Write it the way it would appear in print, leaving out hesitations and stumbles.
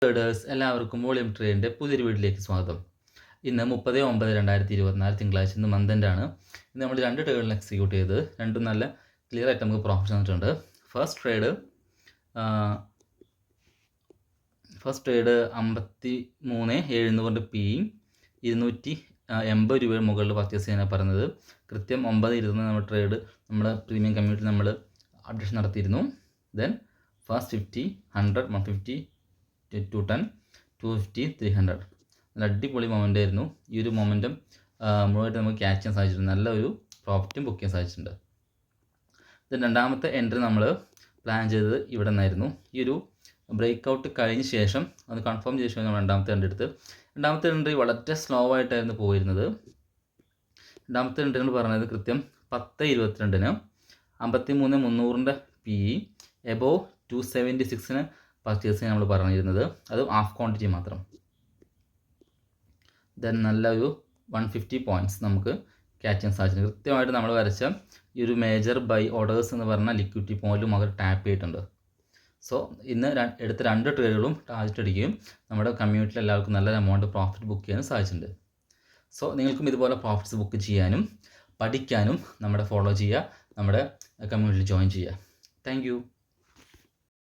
Traders എല്ലാവർക്കും volume ട്രേഡിൻ്റെ പുതിയൊരു വീഡിയോയിലേക്ക് സ്വാഗതം. ഇന്ന് 30/9/2024 തിങ്കളാഴ്ച, ഇന്ന് മന്ത് ആണ്. ഇന്ന് നമ്മൾ 2 ട്രേഡുകൾ എക്സിക്യൂട്ട് ചെയ്ത് രണ്ടും നല്ല ക്ലിയർ ആയിട്ട് നമുക്ക് പ്രോഫിറ്റ് വന്നിട്ടുണ്ട്. ഫസ്റ്റ് ട്രേഡ് 53,700 പി 280 രൂപയുടെ മുകളിൽ പർച്ചേസ് ചെയ്യാനാണ് പറയുന്നത്. കൃത്യം 9:20 നമ്മൾ ട്രേഡ് നമ്മുടെ പ്രീമിയം കമ്മ്യൂണിറ്റി നമ്മൾ അപ്ഡേഷൻ നടത്തിയിരുന്നു. ദെൻ ഫസ്റ്റ് 50, 100, 150, 210, 250, 300 നല്ല അടിപൊളി മൊമെൻ്റ് ആയിരുന്നു. ഈ ഒരു മൊമെൻറ്റം മുഴുവനായിട്ട് നമുക്ക് ക്യാച്ച് ചെയ്യാൻ സാധിച്ചിട്ടുണ്ട്. നല്ലൊരു പ്രോഫിറ്റും ബുക്ക് ചെയ്യാൻ സാധിച്ചിട്ടുണ്ട്. ദെൻ രണ്ടാമത്തെ എൻട്രി നമ്മൾ പ്ലാൻ ചെയ്തത് ഇവിടെ നിന്നായിരുന്നു. ഈ ഒരു ബ്രേക്ക് ഔട്ട് കഴിഞ്ഞ ശേഷം അത് കൺഫേം ചെയ്ത ശേഷം നമ്മൾ രണ്ടാമത്തെ എൻട്രി എടുത്ത്, രണ്ടാമത്തെ എൻട്രി വളരെ സ്ലോ ആയിട്ടായിരുന്നു പോയിരുന്നത്. രണ്ടാമത്തെ എൻട്രി എന്ന് പറയുന്നത് കൃത്യം 10:22 53,300 പി എബോവ് 276 പർച്ചേസ് ചെയ്യാൻ നമ്മൾ പറഞ്ഞിരുന്നത്. അത് ഹാഫ് ക്വാണ്ടിറ്റി മാത്രം. ദെൻ നല്ലൊരു 150 പോയിൻറ്റ്സ് നമുക്ക് ക്യാച്ച് ചെയ്യാൻ സാധിച്ചിട്ടുണ്ട്. കൃത്യമായിട്ട് നമ്മൾ വരച്ച ഈ ഒരു മേജർ ബൈ ഓർഡേഴ്സ് എന്ന് പറഞ്ഞാൽ ലിക്വിഡിറ്റി പോയിന്റും അവർ ടാപ്പ് ചെയ്തിട്ടുണ്ട്. സോ ഇന്ന് എടുത്ത 2 ട്രേഡുകളും ടാർഗറ്റ് അടിക്കുകയും നമ്മുടെ കമ്മ്യൂണിറ്റിയിൽ എല്ലാവർക്കും നല്ലൊരു എമൗണ്ട് പ്രോഫിറ്റ് ബുക്ക് ചെയ്യാനും സാധിച്ചിട്ടുണ്ട്. സോ നിങ്ങൾക്കും ഇതുപോലെ പ്രോഫിറ്റ്സ് ബുക്ക് ചെയ്യാനും പഠിക്കാനും നമ്മുടെ ഫോളോ ചെയ്യുക, നമ്മുടെ കമ്മ്യൂണിറ്റിയിൽ ജോയിൻ ചെയ്യുക. Thank you.